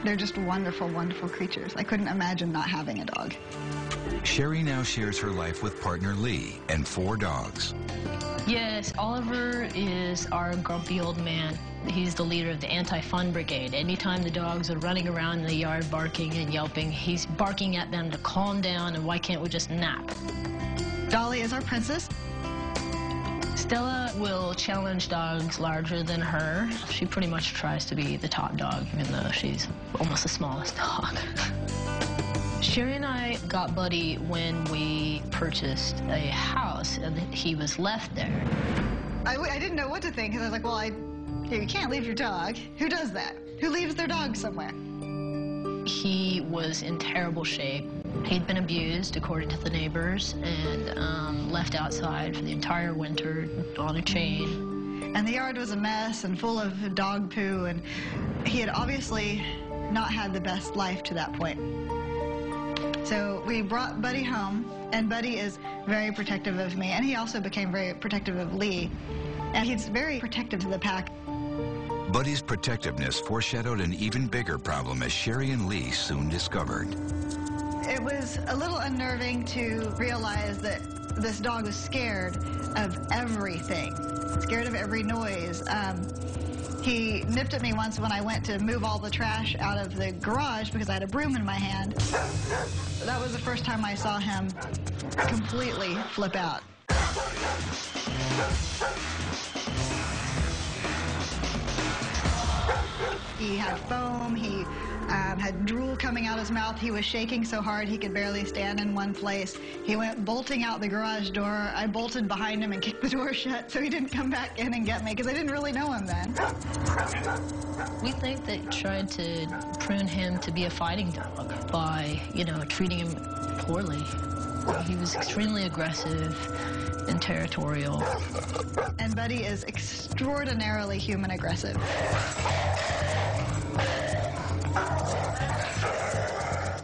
They're just wonderful, wonderful creatures. I couldn't imagine not having a dog. Sherry now shares her life with partner Lee and 4 dogs. Yes, Oliver is our grumpy old man. He's the leader of the anti-fun brigade. Anytime the dogs are running around in the yard barking and yelping, he's barking at them to calm down and why can't we just nap? Dolly is our princess. Stella will challenge dogs larger than her. She pretty much tries to be the top dog, even though she's almost the smallest dog. Sherry and I got Buddy when we purchased a house, and he was left there. I didn't know what to think, because I was like, well, you can't leave your dog. Who does that? Who leaves their dog somewhere? He was in terrible shape. He'd been abused, according to the neighbors, and left outside for the entire winter on a chain. And the yard was a mess and full of dog poo, and he had obviously not had the best life to that point. So we brought Buddy home, and Buddy is very protective of me, and he also became very protective of Lee. And he's very protective of the pack. Buddy's protectiveness foreshadowed an even bigger problem, as Sherry and Lee soon discovered. It was a little unnerving to realize that this dog was scared of everything, scared of every noise. He nipped at me once when I went to move all the trash out of the garage because I had a broom in my hand. That was the first time I saw him completely flip out. He had foam, he had drool coming out his mouth. He was shaking so hard he could barely stand in one place. He went bolting out the garage door. I bolted behind him and kicked the door shut so he didn't come back in and get me, because I didn't really know him then. We think they tried to prune him to be a fighting dog by, treating him poorly. He was extremely aggressive and territorial. And Buddy is extraordinarily human aggressive.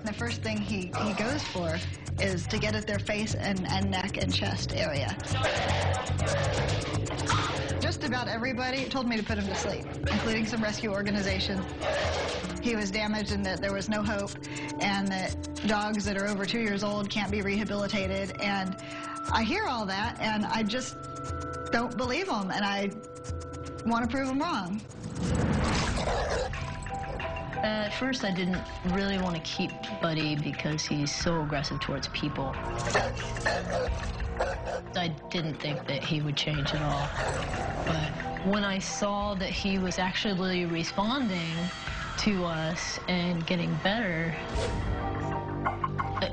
The first thing he goes for is to get at their face and neck and chest area. Just about everybody told me to put him to sleep, including some rescue organizations. He was damaged and that there was no hope, and that dogs that are over 2 years old can't be rehabilitated. And I hear all that, and I just don't believe them, and I want to prove them wrong. At first, I didn't really want to keep Buddy because he's so aggressive towards people. I didn't think that he would change at all. But when I saw that he was actually responding to us and getting better,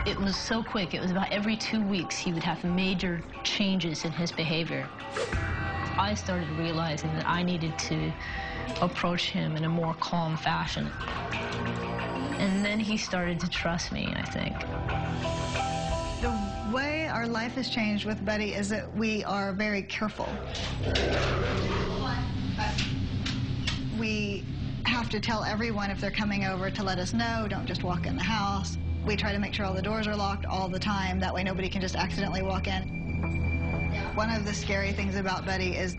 it was so quick. It was about every 2 weeks he would have major changes in his behavior. I started realizing that I needed to approach him in a more calm fashion. And then he started to trust me, I think. The way our life has changed with Buddy is that we are very careful. We have to tell everyone if they're coming over to let us know, don't just walk in the house. We try to make sure all the doors are locked all the time, that way nobody can just accidentally walk in. One of the scary things about Buddy is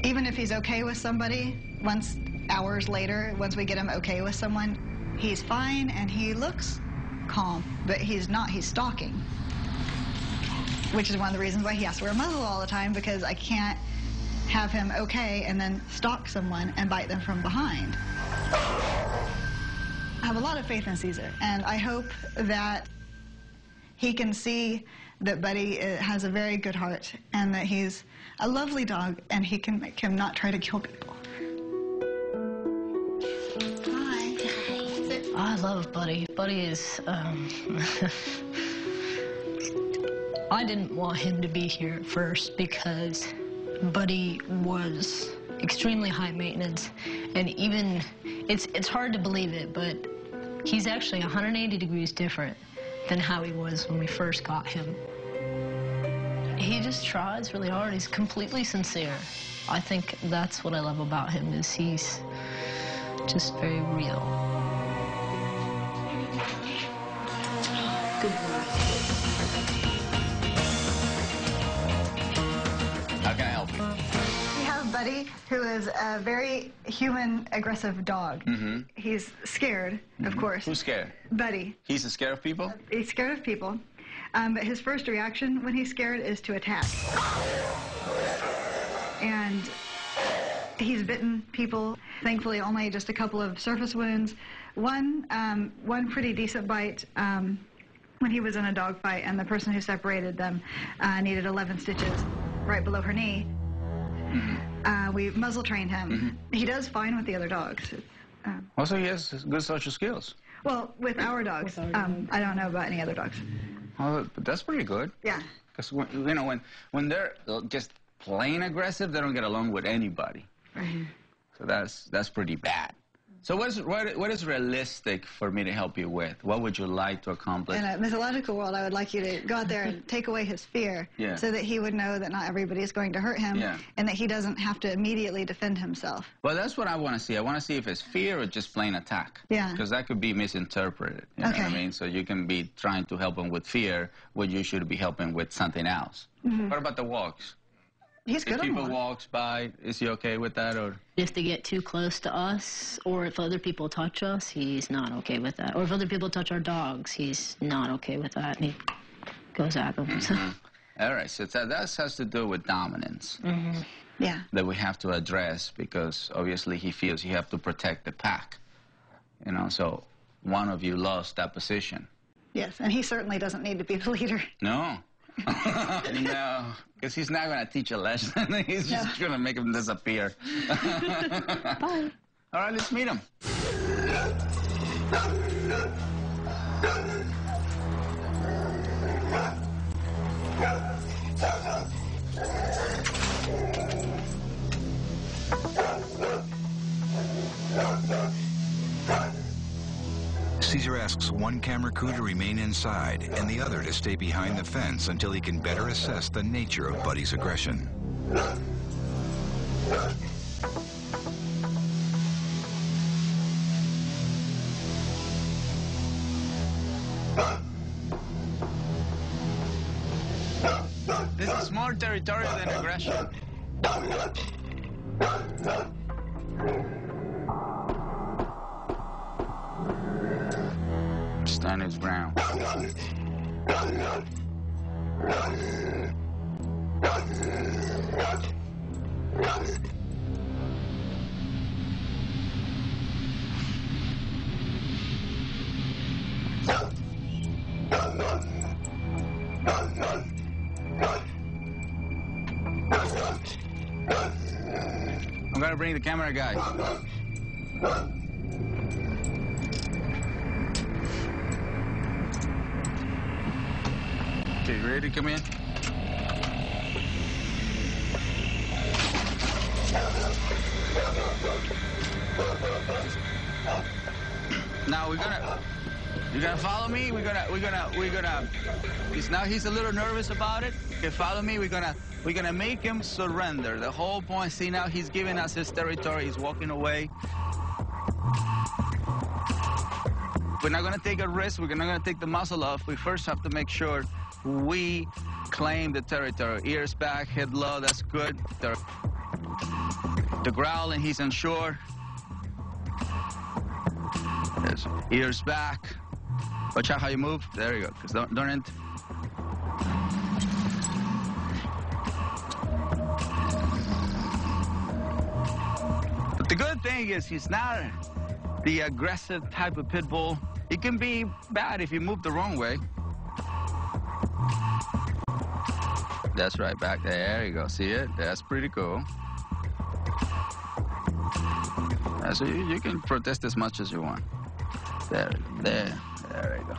even if he's okay with somebody, hours later, once we get him okay with someone, he's fine and he looks calm, but he's not, he's stalking. Which is one of the reasons why he has to wear a muzzle all the time, because I can't have him okay and then stalk someone and bite them from behind. I have a lot of faith in Caesar, and I hope that he can see that Buddy has a very good heart and that he's a lovely dog, and he can make him not try to kill people. Hi. I love Buddy. Buddy is, I didn't want him to be here at first because Buddy was extremely high maintenance, and even, it's hard to believe it, but he's actually 180 degrees different than how he was when we first got him. He just tries really hard. He's completely sincere. I think that's what I love about him, is he's just very real. Good boy. How can I help you? We have Buddy Buddy, who is a very human, aggressive dog. Mm-hmm. He's scared, of course. Who's scared? Buddy. He's scared of people? He's scared of people. But his first reaction when he's scared is to attack. And he's bitten people. Thankfully, only just a couple of surface wounds. One pretty decent bite when he was in a dog fight, and the person who separated them needed 11 stitches right below her knee. Mm-hmm. We muzzle trained him. Mm-hmm. He does fine with the other dogs. Also, he has good social skills. Well, with our dogs. I don't know about any other dogs. Oh, but that's pretty good. Yeah. Because when they're just plain aggressive, they don't get along with anybody. Right. So that's pretty bad. So what is realistic for me to help you with? What would you like to accomplish? In a mythological world, I would like you to go out there and take away his fear, so that he would know that not everybody is going to hurt him, and that he doesn't have to immediately defend himself. Well, that's what I want to see. I want to see if it's fear or just plain attack. Yeah. Because that could be misinterpreted. You know what I mean? So you can be trying to help him with fear when you should be helping with something else. Mm-hmm. What about the walks? He's good on walks. If people walks by, is he okay with that? Or if they get too close to us, or if other people touch us, he's not okay with that. Or if other people touch our dogs, he's not okay with that. And he goes at them. Mm-hmm. All right, so that has to do with dominance. Mm-hmm. Yeah. That we have to address, because obviously he feels you have to protect the pack. You know, so one of you lost that position. Yes, and he certainly doesn't need to be the leader. No. No, because he's not going to teach a lesson. He's just going to make him disappear. Bye. All right, let's meet him. Caesar asks one camera crew to remain inside and the other to stay behind the fence until he can better assess the nature of Buddy's aggression. This is more territorial than aggression. Stand his ground. I'm gonna bring the camera guy. Okay, you ready to come in? Now you're gonna follow me. We're gonna. He's a little nervous about it. Okay, follow me. We're gonna make him surrender. The whole point. See, now he's giving us his territory. He's walking away. We're not gonna take a risk. We're not gonna take the muzzle off. We first have to make sure we claim the territory. Ears back, head low. That's good. The growling, he's unsure. Yes. Ears back. Watch out how you move. There you go. Because don't enter. But the good thing is he's not the aggressive type of pit bull. It can be bad if you move the wrong way. That's right, back there. There you go. See it? That's pretty cool. So you can protest as much as you want. There you go.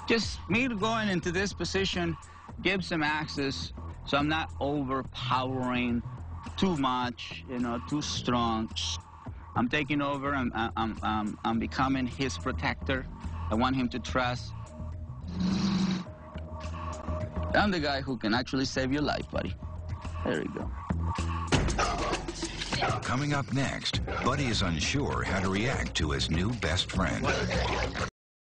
Just me going into this position gives some access, so I'm not overpowering too much, you know, too strong. I'm taking over. I'm becoming his protector. I want him to trust. I'm the guy who can actually save your life, buddy. There you go. Coming up next, Buddy is unsure how to react to his new best friend.